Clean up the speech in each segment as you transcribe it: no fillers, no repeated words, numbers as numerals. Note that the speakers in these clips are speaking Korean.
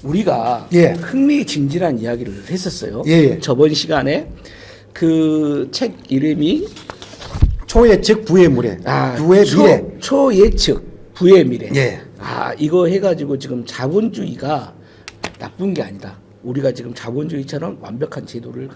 우리가 예. 흥미진진한 이야기를 했었어요. 예. 저번 시간에 그 책 이름이 초예측 부의 미래. 부의 미래. 초예측 부의 미래. 예. 이거 해가지고 지금 자본주의가 나쁜 게 아니다. 우리가 지금 자본주의처럼 완벽한 제도를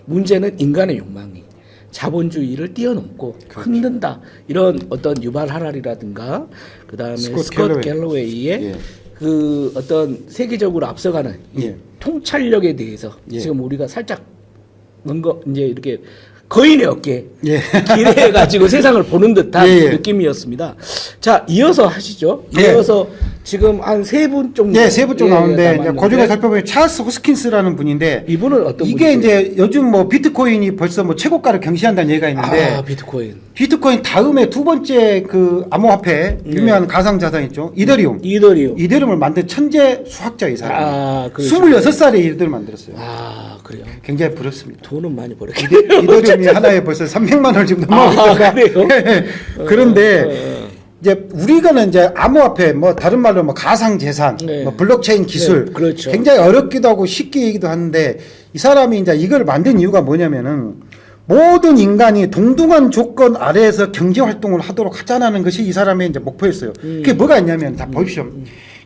문제는 인간의 욕망이 자본주의를 뛰어넘고 그렇죠. 흔든다. 이런 어떤 유발 하랄이라든가 그다음에 스콧 갤러웨이의 예. 그 어떤 세계적으로 앞서가는 이 예. 통찰력에 대해서 예. 지금 우리가 살짝 뭔가 이제 이렇게 거인의 어깨에 예. 기대해가지고 세상을 보는 듯한 예. 느낌이었습니다. 자, 이어서 하시죠. 예. 이어서 지금 한 세 분 정도. 네, 세 분 정도 나오는데 남았는데 그 중에 살펴보면 찰스 호스킨스라는 분인데 이분은 어떤 이게 분이세요? 이제 요즘 뭐 비트코인이 벌써 뭐 최고가를 경신한다는 얘기가 있는데 비트코인. 비트코인 다음에 두 번째 그 암호화폐 유명한 가상자산 있죠. 이더리움. 이더리움을 만든 천재 수학자 이 사람. 26살에 이더리움 만들었어요. 그래요. 굉장히 부럽습니다. 돈은 많이 벌었겠네요. 이더리움이 하나에 벌써 300만 원을 지금 넘어가니까. 그래요? 그런데 이제 우리가는 이제 암호화폐 뭐 다른 말로 뭐 가상재산, 네. 뭐 블록체인 기술 네, 그렇죠. 굉장히 어렵기도 하고 쉽게 얘기도 하는데 이 사람이 이제 이걸 만든 이유가 뭐냐면은 모든 인간이 동등한 조건 아래에서 경제 활동을 하도록 하자는 것이 이 사람의 이제 목표였어요. 그게 뭐가 있냐면 다 보십시오.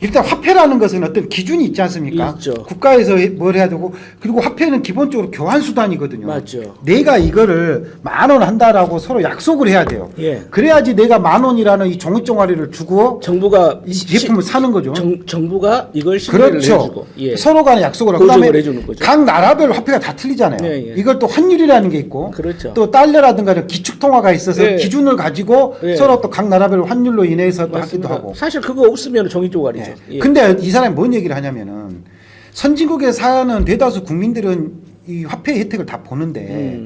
일단 화폐라는 것은 어떤 기준이 있지 않습니까? 있죠. 국가에서 뭘 해야 되고 그리고 화폐는 기본적으로 교환 수단이거든요. 맞죠. 내가 이거를 10,000원 한다라고 서로 약속을 해야 돼요. 예. 그래야지 내가 10,000원이라는 이 종이종아리를 주고 정부가 이 제품을 사는 거죠. 정부가 이걸 신뢰를 그렇죠. 해주고 예. 서로 간에 약속을 하고 보증을 그다음에 해주는 거죠. 각 나라별 화폐가 다 틀리잖아요. 예, 예. 이걸 또 환율이라는 게 있고 그렇죠. 또 달러라든가 이런 기축통화가 있어서 예. 기준을 가지고 예. 서로 또 각 나라별 환율로 인해서 또 하기도 맞습니다. 하고. 사실 그거 없으면 종이 쪼가리죠. 예. 근데 이 사람이 뭔 얘기를 하냐면은 선진국에 사는 대다수 국민들은 이 화폐 혜택을 다 보는데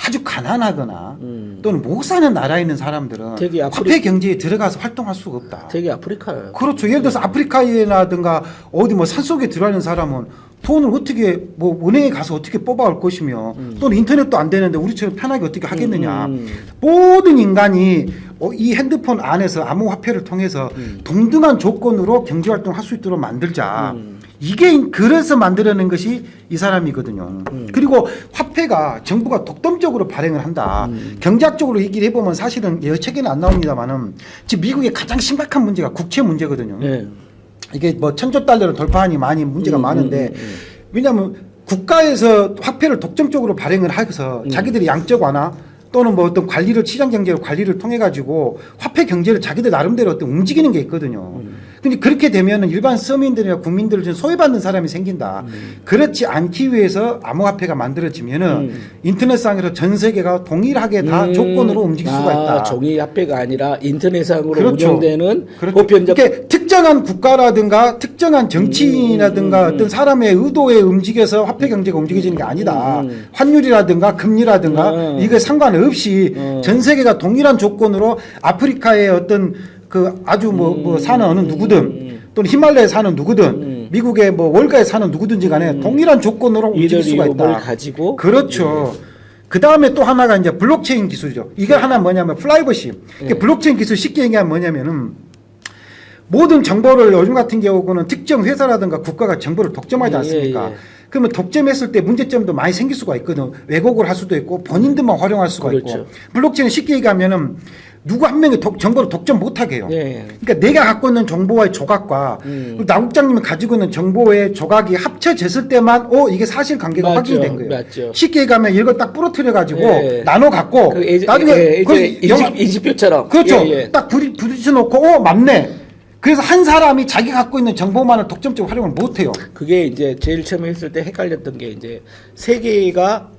아주 가난하거나 또는 못 사는 나라에 있는 사람들은 되게 화폐 경제에 들어가서 활동할 수가 없다. 되게 아프리카예요. 그렇죠. 예를 들어서 아프리카라든가 어디 뭐 산속에 들어가 있는 사람은 돈을 어떻게 뭐 은행에 가서 어떻게 뽑아올 것이며 또는 인터넷도 안 되는데 우리처럼 편하게 어떻게 하겠느냐. 모든 인간이 이 핸드폰 안에서 암호화폐를 통해서 동등한 조건으로 경제활동을 할 수 있도록 만들자. 이게 그래서 만들어낸 것이 이 사람이거든요. 그리고 화폐가 정부가 독점적으로 발행을 한다. 경제학적으로 얘기를 해보면 사실은 여러 책에는 안 나옵니다만은 지금 미국의 가장 심각한 문제가 국채 문제거든요. 네. 이게 뭐 1,000조 달러를 돌파하니 많이 문제가 많은데 왜냐하면 국가에서 화폐를 독점적으로 발행을 해서 자기들이 양적 완화 또는 뭐 어떤 관리를 시장 경제로 관리를 통해 가지고 화폐 경제를 자기들 나름대로 어떤 움직이는 게 있거든요. 근데 그렇게 되면은 일반 서민들이나 국민들을 좀 소외받는 사람이 생긴다. 그렇지 않기 위해서 암호화폐가 만들어지면은 인터넷상에서 전 세계가 동일하게 다 조건으로 움직일 수가 있다. 종이 화폐가 아니라 인터넷상으로 그렇죠. 운영되는 그렇죠. 보편적. 그러니까 특정한 국가라든가 특정한 정치인이라든가 어떤 사람의 의도에 움직여서 화폐 경제가 움직여지는 게 아니다. 환율이라든가 금리라든가 이게 상관없이 전 세계가 동일한 조건으로 아프리카의 어떤 그 아주 뭐 사는 어느 누구든 또는 히말라야에 사는 누구든 미국의 뭐 월가에 사는 누구든지 간에 동일한 조건으로 움직일 수가 있다. 가지고 그렇죠. 그 다음에 또 하나가 이제 블록체인 기술이죠. 이거 하나 뭐냐면 프라이버시. 블록체인 기술 쉽게 얘기하면 뭐냐면은 모든 정보를 요즘 같은 경우는 특정 회사라든가 국가가 정보를 독점하지 않습니까? 그러면 독점했을 때 문제점도 많이 생길 수가 있거든. 왜곡을 할 수도 있고 본인들만 활용할 수가 그렇죠. 있고. 블록체인 쉽게 얘기하면은 누구 한 명이 정보를 독점 못하게 해요. 그러니까 내가 갖고 있는 정보와의 조각과 나 국장님이 가지고 있는 정보의 조각이 합쳐졌을 때만 이게 사실관계가 확인이 된 거예요. 맞죠. 쉽게 얘기하면 이걸 딱 부러뜨려 가지고 나눠 갖고 나중에 인식표처럼 그렇죠. 딱 부딪혀 놓고 맞네. 그래서 한 사람이 자기 갖고 있는 정보만을 독점적으로 활용을 못 해요. 그게 이제 제일 처음에 했을 때 헷갈렸던 게 이제 세 개가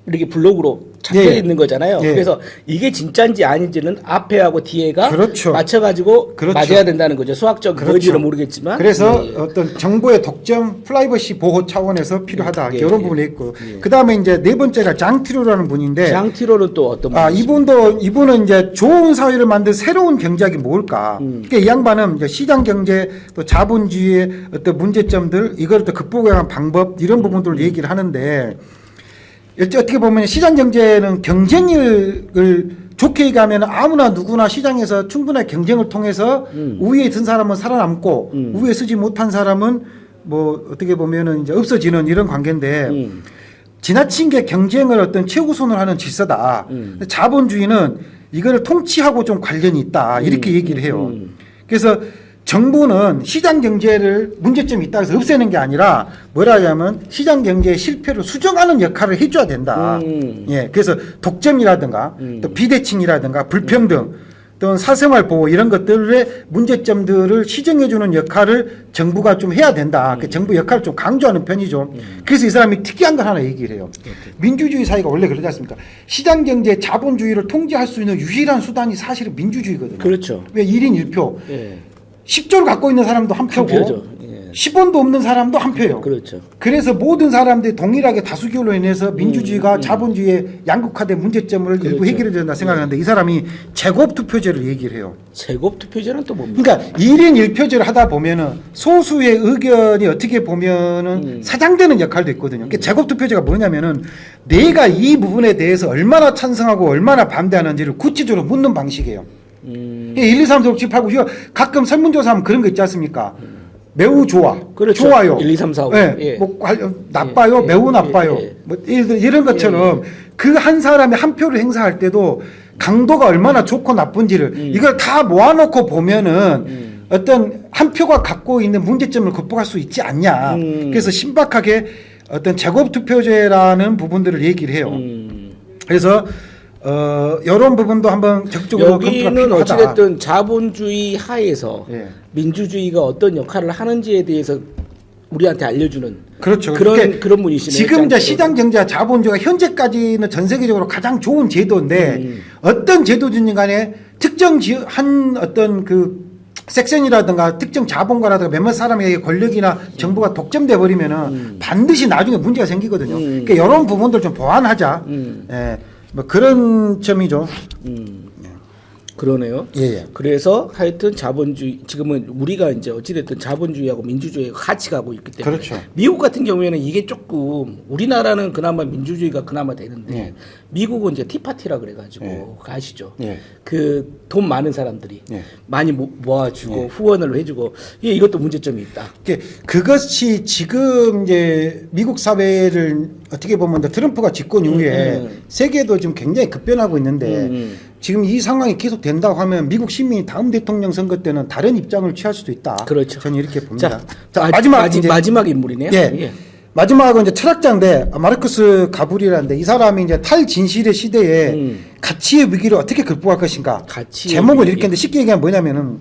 이렇게 블록으로 잡혀 있는 거잖아요. 그래서 이게 진짜인지 아닌지는 앞에하고 뒤에가 그렇죠. 맞춰가지고 맞아야 된다는 거죠. 수학적 뭔지는 모르겠지만. 그래서 어떤 정보의 독점, 프라이버시 보호 차원에서 필요하다. 이런 부분이 있고. 그 다음에 이제 네 번째가 장티로라는 분인데. 장티로는 또 어떤 분이십니까? 이분은 이제 좋은 사회를 만든 새로운 경제학이 뭘까. 그러니까 이 양반은 이제 시장 경제 또 자본주의의 어떤 문제점들 이걸 또 극복해 간 방법 이런 부분들을 얘기를 하는데 어떻게 보면 시장 경제는 경쟁력을 좋게 얘기하면 아무나 누구나 시장에서 충분한 경쟁을 통해서 우위에 든 사람은 살아남고 우위에 서지 못한 사람은 뭐 어떻게 보면은 이제 없어지는 이런 관계인데 지나친 게 경쟁을 어떤 최우선으로 하는 질서다. 자본주의는 이거를 통치하고 좀 관련이 있다. 이렇게 얘기를 해요. 그래서 정부는 시장 경제를 문제점이 있다 해서 없애는 게 아니라 뭐라 하냐면 시장 경제의 실패를 수정하는 역할을 해줘야 된다. 예, 그래서 독점이라든가 또 비대칭이라든가 불평등 또는 사생활 보호 이런 것들의 문제점들을 시정해주는 역할을 정부가 좀 해야 된다. 그 정부 역할을 좀 강조하는 편이죠. 그래서 이 사람이 특이한 걸 하나 얘기를 해요. 민주주의 사회가 원래 그러지 않습니까? 시장 경제 자본주의를 통제할 수 있는 유일한 수단이 사실은 민주주의거든요. 그렇죠. 왜 1인 1표. 예. 10조를 갖고 있는 사람도 한 표고 표죠. 예. 10원도 없는 사람도 한 표예요. 그렇죠. 그래서 모든 사람들이 동일하게 다수결로 인해서 민주주의가 자본주의의 양극화된 문제점을 일부 그렇죠. 해결해야 된다 생각하는데 이 사람이 제곱투표제를 얘기를 해요. 제곱 투표제는 또 뭡니까? 그러니까 1인 1표제를 하다 보면은 소수의 의견이 어떻게 보면은 사장되는 역할도 있거든요. 그러니까 제곱투표제가 뭐냐면은 내가 이 부분에 대해서 얼마나 찬성하고 얼마나 반대하는지를 구체적으로 묻는 방식이에요. 1, 2, 3, 4, 5, 7, 8, 9, 10 가끔 설문조사하면 그런 거 있지 않습니까? 매우 좋아. 그렇죠. 좋아요. 1, 2, 3, 4, 5. 예. 예. 뭐 나빠요. 예. 매우 예. 나빠요. 예. 뭐 이런 것처럼 그 한 사람이 한 표를 행사할 때도 강도가 얼마나 좋고 나쁜지를 이걸 다 모아놓고 보면은 어떤 한 표가 갖고 있는 문제점을 극복할 수 있지 않냐. 그래서 신박하게 어떤 제곱투표제라는 부분들을 얘기를 해요. 그래서 이런 부분도 한번 적극적으로 검토가 여기는 필요하다. 어찌됐든 자본주의 하에서 예. 민주주의가 어떤 역할을 하는지에 대해서 우리한테 알려주는 그렇죠. 그런 분이시네요. 지금 이제 시장 경제와 자본주의가 현재까지는 전 세계적으로 가장 좋은 제도인데 어떤 제도든지 간에 특정 한 어떤 그 섹션이라든가 특정 자본가라든가 몇몇 사람에게 권력이나 정부가 독점돼 버리면은 반드시 나중에 문제가 생기거든요. 그러니까 이런 부분들 좀 보완하자. 예. 뭐 그런 점이죠. 그러네요. 예. 그래서 하여튼 자본주의 지금은 우리가 이제 어찌됐든 자본주의하고 민주주의가 같이 가고 있기 때문에 그렇죠. 미국 같은 경우에는 이게 조금 우리나라는 그나마 민주주의가 그나마 되는데 예. 미국은 이제 티파티라 그래가지고 그거 아시죠? 예. 그 돈 많은 사람들이 예. 많이 모아주고 후원을 해주고 이것도 문제점이 있다. 그것이 지금 이제 미국 사회를 어떻게 보면 이제 트럼프가 집권 이후에 세계도 지금 굉장히 급변하고 있는데 지금 이 상황이 계속 된다고 하면 미국 시민이 다음 대통령 선거 때는 다른 입장을 취할 수도 있다. 그렇죠. 저는 이렇게 봅니다. 자, 이제 마지막 인물이네요. 예. 마지막은 이제 철학자인데 마르크스 가브리라는데 이 사람이 이제 탈진실의 시대에 가치의 위기를 어떻게 극복할 것인가. 가치의 제목을 위기. 이렇게 했는데 쉽게 얘기하면 뭐냐면은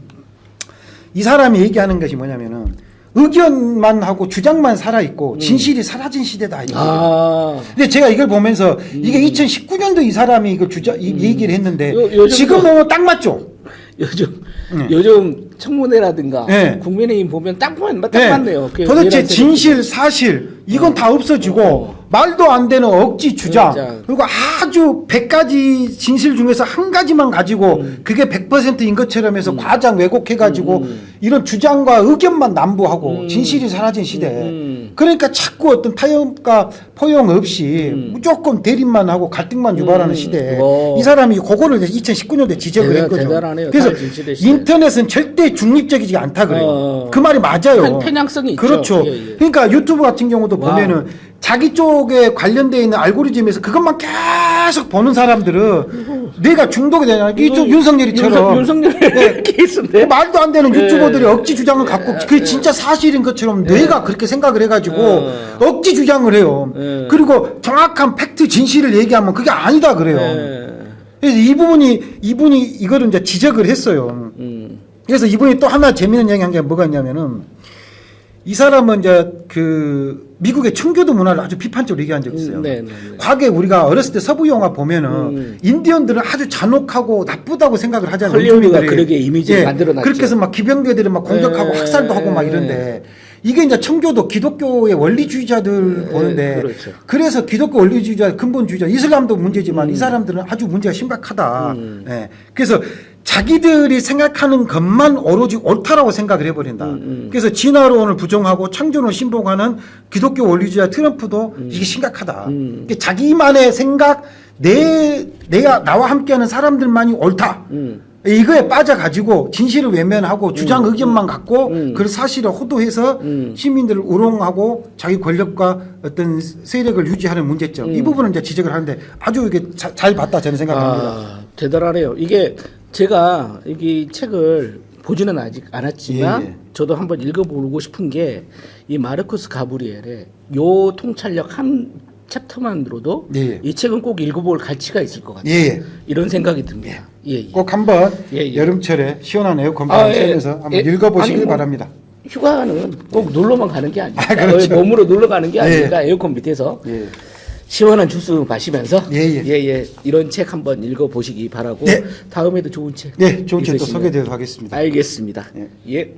이 사람이 얘기하는 것이 뭐냐면은 의견만 하고 주장만 살아있고 진실이 사라진 시대다. 아, 근데 제가 이걸 보면서 이게 2019년도 이 사람이 이걸 이 얘기를 했는데 요즘도- 지금 보면 딱 맞죠? 요즘 청문회라든가 네. 국민의힘 보면 딱 네. 맞네요. 도대체 진실, 사실 이건 다 없어지고 말도 안 되는 억지 주장 주장. 그리고 아주 100가지 진실 중에서 한 가지만 가지고 그게 100%인 것처럼 해서 과장 왜곡해가지고 이런 주장과 의견만 남부하고 진실이 사라진 시대. 그러니까 자꾸 어떤 타협과 포용 없이 무조건 대립만 하고 갈등만 유발하는 시대. 오. 이 사람이 그거를 2019년도에 지적을 했거든요. 대단하네요. 그래서 탈진실의 시대. 인터넷은 절대 중립적이지 않다 그래요. 그 말이 맞아요. 편향성이 있죠. 그렇죠. 예, 예. 그러니까 유튜브 같은 경우도 와. 보면은 자기 쪽에 관련되어 있는 알고리즘에서 그것만 계속 보는 사람들은 뇌가 중독이 되잖아요. 이쪽 윤석열이처럼. 윤석열 네. 케이스인데. 말도 안 되는 유튜버들이 예. 억지 주장을 갖고 그게 진짜 사실인 것처럼 뇌가 그렇게 생각을 해가지고 억지 주장을 해요. 예. 그리고 정확한 팩트 진실을 얘기하면 그게 아니다 그래요. 예. 그래서 이분이 이거를 이제 지적을 했어요. 그래서 이분이 또 하나 재미있는 얘기 한 게 뭐가 있냐면은 이 사람은 이제 그 미국의 청교도 문화를 아주 비판적으로 얘기한 적이 있어요. 네. 과거에 우리가 어렸을 때 서부 영화 보면은 인디언들은 아주 잔혹하고 나쁘다고 생각을 하잖아요. 헐리우드가 원주민들이. 그렇게 이미지를 만들어놨죠. 그렇게 해서 막 기병대들을 막 공격하고 학살도 하고 막 이런데 이게 이제 청교도 기독교의 원리주의자들 보는데 그렇죠. 그래서 기독교 원리주의자 근본주의자 이슬람도 문제지만 이 사람들은 아주 문제가 심각하다. 예. 그래서 자기들이 생각하는 것만 오로지 옳다라고 생각을 해버린다. 그래서 진화론을 부정하고 창조론을 신봉하는 기독교 원리주의자 트럼프도 이게 심각하다. 그러니까 자기만의 생각, 내가 나와 함께하는 사람들만이 옳다. 이거에 빠져가지고 진실을 외면하고 주장 의견만 갖고 그 사실을 호도해서 시민들을 우롱하고 자기 권력과 어떤 세력을 유지하는 문제점 이 부분은 이제 지적을 하는데 아주 이게 잘 봤다 저는 생각합니다. 아, 대단하네요. 이게 제가 이 책을 보지는 아직 않았지만 예, 예. 저도 한번 읽어보고 싶은 게 이 마르쿠스 가브리엘의 요 통찰력 한 챕터만으로도 예, 예. 이 책은 꼭 읽어볼 가치가 있을 것 같아요. 예. 이런 생각이 듭니다. 예, 예. 꼭 한번 예, 예. 여름철에 시원한 에어컨 아, 바람 예. 쐬면서 한번 예. 읽어보시길 아니, 뭐, 바랍니다. 휴가는 꼭 놀러만 가는 게 아니니까 그렇죠. 몸으로 놀러 가는 게 예. 아니니까 에어컨 밑에서 예. 시원한 주스 마시면서 예, 예. 이런 책 한번 읽어보시기 바라고 네. 다음에도 좋은 책 네, 좋은 책도 있으시면 소개되도록 하겠습니다. 알겠습니다. 예. 예.